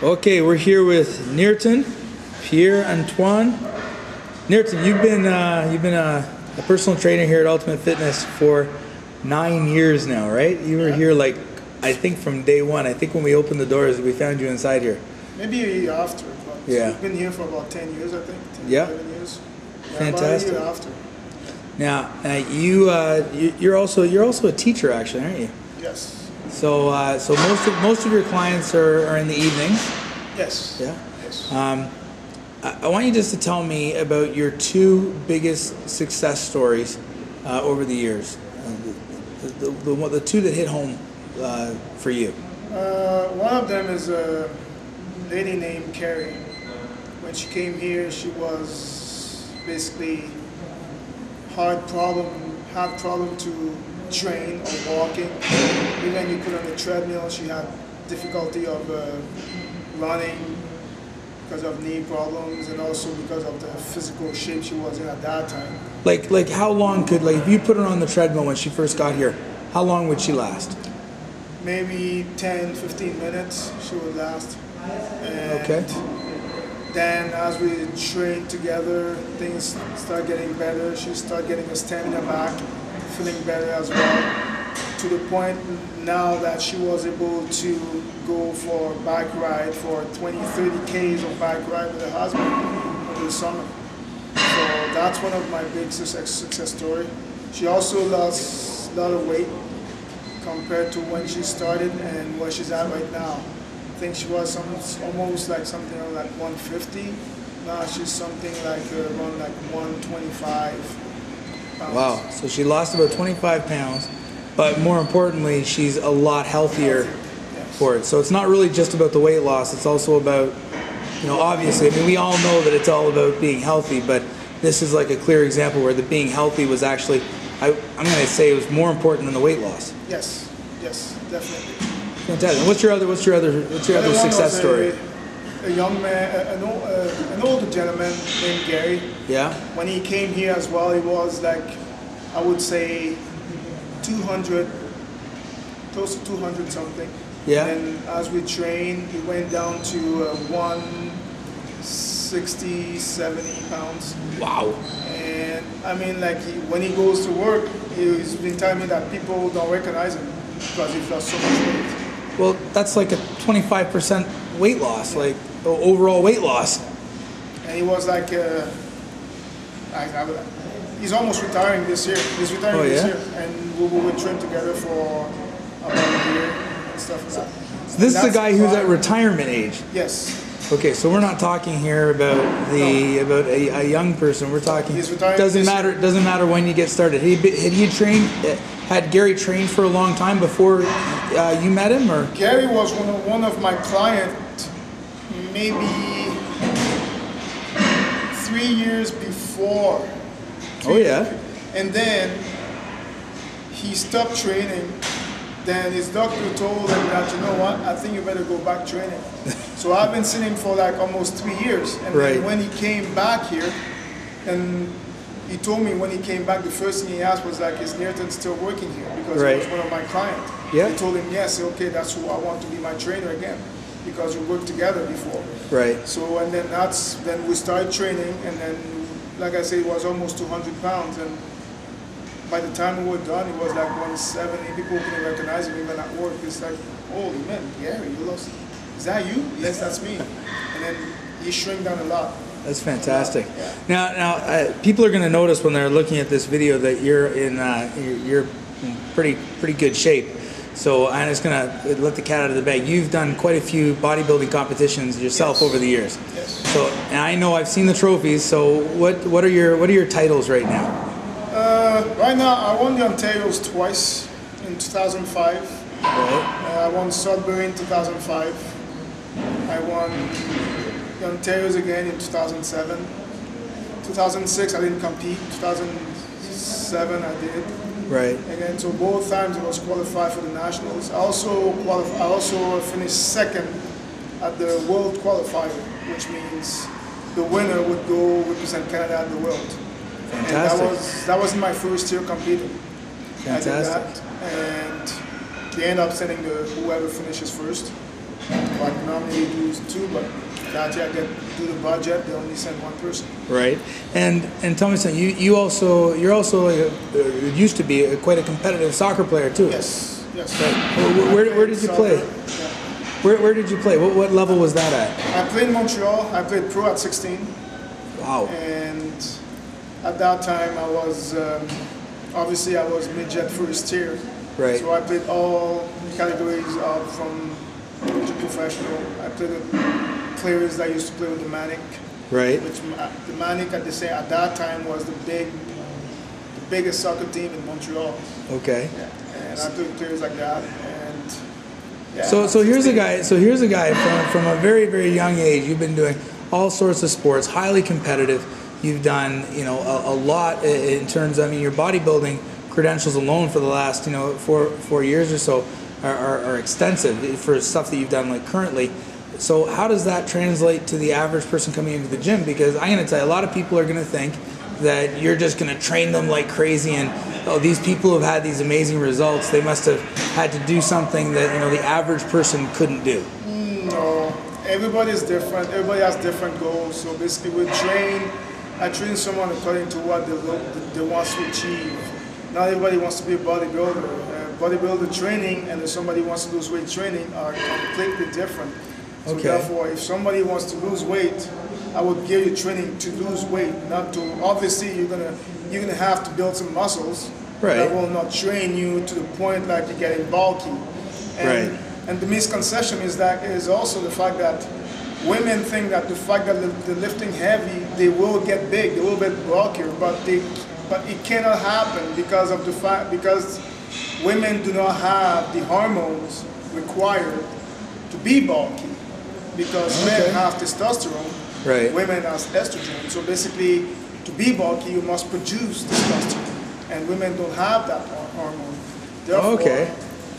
Okay, we're here with Nyrton Pierre Antione. Nyrton, you've been a personal trainer here at Ultimate Fitness for 9 years now, right? You were here like, I think from day one. I think when we opened the doors, we found you inside here. Maybe a year after. But yeah. We've been here for about 10 years, I think. 10, yeah. 11 years. Yeah, fantastic. About a year after. Now, you're also a teacher, actually, aren't you? Yes. So most of your clients are in the evenings. Yes. Yeah. Yes. I want you just to tell me about your two biggest success stories over the years. The two that hit home for you. One of them is a lady named Carrie. When she came here, she was basically had problem to train or walking. Even you put her on the treadmill, she had difficulty of running because of knee problems and also because of the physical shape she was in at that time. Like how long could, like if you put her on the treadmill when she first got here, how long would she last? Maybe 10, 15 minutes she would last. And okay. Then as we trained together, things start getting better. She started getting her stamina back, feeling better as well, to the point now that she was able to go for a bike ride for 20, 30 Ks of bike ride with her husband over the summer. So that's one of my big success story. She also lost a lot of weight compared to when she started and where she's at right now. I think she was almost like something like 150. Now she's something like around like 125 pounds. Wow, so she lost about 25 pounds, but more importantly, she's a lot healthier yes. for it. So it's not really just about the weight loss, it's also about, you know, obviously, I mean, we all know that it's all about being healthy, but this is like a clear example where the being healthy was actually, I'm going to say it was more important than the weight loss. Yes, yes, definitely. Fantastic. What's your other success story? A young man, an older gentleman named Gary. Yeah. When he came here as well, he was like, I would say, 200, close to 200 something. Yeah. And as we trained, he went down to 160, 70 pounds. Wow. And I mean, like when he goes to work, he's been telling me that people don't recognize him because he's lost so much weight. Well, that's like a 25% weight loss, like overall weight loss. And he was like, he's almost retiring this year. He's retiring this year, and we will train together for about a year and stuff like that. So this is the guy who's at retirement age. Yes. Okay, so we're not talking here about a young person. We're talking. He's retiring. Doesn't matter when you get started. Had Gary trained for a long time before you met him, or? Gary was one of my clients, maybe 3 years before. Oh yeah. And then he stopped training. Then his doctor told him that, you know what, I think you better go back training. So I've been seeing him for like almost 3 years. And then when he came back here, and he told me when he came back, the first thing he asked was like, is Nyrton still working here? Because he was one of my clients. Yeah. I told him, yes, okay, that's who I want to be my trainer again, because we worked together before. Right. So, and then we started training, and then, like I said, it was almost 200 pounds. And by the time we were done, it was like 170. People couldn't recognize him even at work. It's like, holy man, Gary, you lost. Is that you? Yes, that's me. And then he shrank down a lot. That's fantastic. Yeah. Now, people are going to notice when they're looking at this video that you're in pretty good shape. So I'm just going to let the cat out of the bag. You've done quite a few bodybuilding competitions yourself over the years. Yes. So, and I know I've seen the trophies. So what are your titles right now? Right now, I won the Ontario's twice in 2005. Right. I won Sudbury in 2005. I won the Ontario's again in 2007. 2006 I didn't compete. 2007 I did. Right. Again, so both times I was qualified for the nationals. I also finished second at the world qualifier, which means the winner would go represent Canada at the world. Fantastic. And that was my first year competing. Fantastic. I did that, and they end up sending whoever finishes first. But now normally do 2, but that year I get do the budget. They only send 1 person. Right. And tell me something. You're also used to be quite a competitive soccer player too. Yes. Yes. Right. Where did you play? Yeah. Where did you play? What level was that at? I played in Montreal. I played pro at 16. Wow. And at that time, I was obviously I was midget first tier. Right. So I played all categories up from to professional. I played with players that used to play with the Manic. Right. Which the Manic at that time was the biggest soccer team in Montreal. Okay. Yeah. And I played with players like that. And yeah. So here's a guy. So here's a guy from a very, very young age. You've been doing all sorts of sports, highly competitive. You've done, a lot in terms of, your bodybuilding credentials alone for the last, 4 years or so are extensive for stuff that you've done like currently. So how does that translate to the average person coming into the gym? Because I'm going to tell you, a lot of people are going to think that you're just going to train them like crazy and, these people have had these amazing results. They must have had to do something that, the average person couldn't do. No, everybody's different. Everybody has different goals. So basically I train someone according to what they want to achieve. Not everybody wants to be a bodybuilder. Bodybuilder training and if somebody wants to lose weight training are completely different. So okay. Therefore, if somebody wants to lose weight, I would give you training to lose weight, not to. Obviously, you're gonna have to build some muscles. Right. I will not train you to the point like you're getting bulky. And, right. And the misconception is also the fact that women think that the fact that they're lifting heavy, they will get big, they will get bulkier, but it cannot happen because women do not have the hormones required to be bulky. Because men have testosterone, right. Women have estrogen. So basically, to be bulky, you must produce testosterone, and women don't have that hormone. Therefore,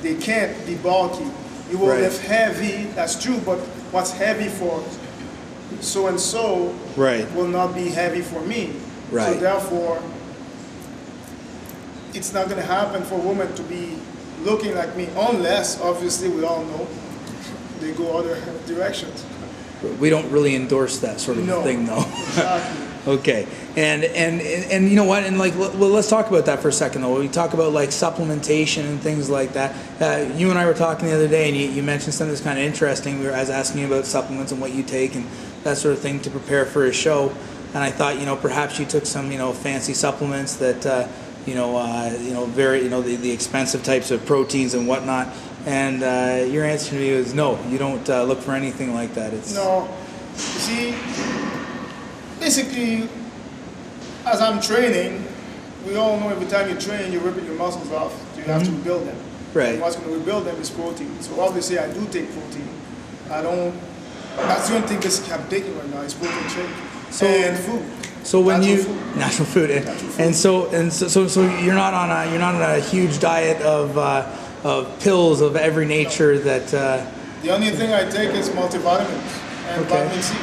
they can't be bulky. You will lift heavy, that's true, but what's heavy for so and so will not be heavy for me. Right. So therefore, it's not going to happen for a woman to be looking like me, unless, obviously, we all know they go other directions. We don't really endorse that sort of thing, though. Exactly. Okay, and you know what? And let's talk about that for a second, though. We talk about supplementation and things like that. You and I were talking the other day, and you mentioned something that's kind of interesting. I was asking you about supplements and what you take and that sort of thing to prepare for a show. And I thought, perhaps you took some, fancy supplements that, very, the expensive types of proteins and whatnot. And your answer to me was no. You don't look for anything like that. No. You see, basically, as I'm training, we all know every time you train, you're ripping your muscles off. So you have to rebuild them. Right. And what's going to rebuild them is protein. So obviously, I do take protein. That's the only thing basically I'm taking right now is protein shake and food. So when natural food. And so you're not on a huge diet of pills of every nature that. The only thing I take is multivitamins and vitamin C.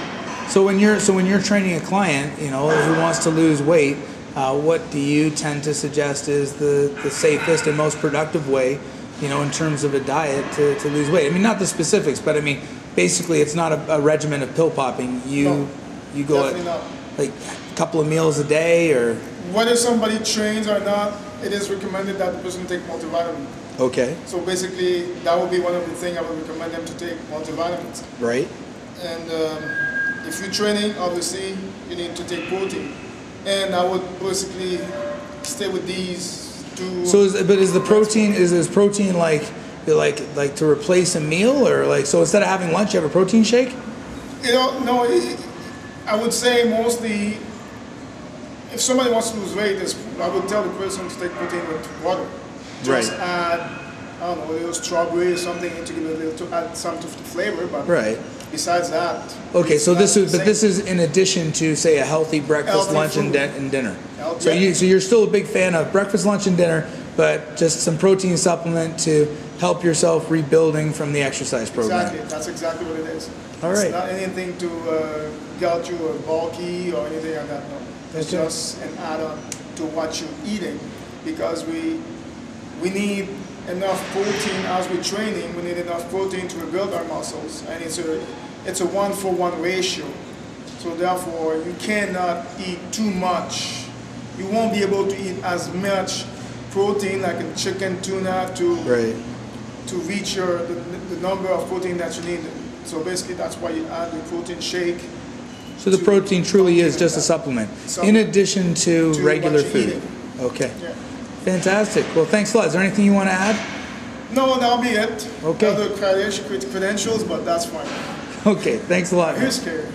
So when you're training a client, who wants to lose weight, what do you tend to suggest is the safest and most productive way, in terms of a diet to lose weight? I mean, not the specifics, but I mean, basically, it's not a regimen of pill popping. You go at like a couple of meals a day, or whether somebody trains or not, it is recommended that the person take multivitamin. Okay. So basically, that would be one of the things I would recommend them to take multivitamins. Right. And if you're training, obviously, you need to take protein. And I would basically stay with these two. So, is protein like to replace a meal, or so instead of having lunch, you have a protein shake? No. I would say mostly, if somebody wants to lose weight, I would tell the person to take protein with water. Just add, I don't know, a little strawberry or something to add some to the flavor, but besides that. Okay, so this is in addition to, say, a healthy breakfast, lunch, and dinner. So you're still a big fan of breakfast, lunch, and dinner, but just some protein supplement to help yourself rebuilding from the exercise program. Exactly, that's exactly what it is. All right. It's not anything to get you bulky or anything like that. No, it's just an add-on to what you're eating, because we need enough protein as we're training. We need enough protein to rebuild our muscles, and it's a 1-for-1 ratio. So therefore, you cannot eat too much. You won't be able to eat as much protein like in chicken, tuna to reach the number of protein that you need. So basically, that's why you add the protein shake. So the protein truly is just a supplement, in addition to regular food. Eating. Okay. Yeah. Fantastic. Well, thanks a lot. Is there anything you want to add? No, that'll be it. Okay. Other credentials, but that's fine. Okay. Thanks a lot. You're scared.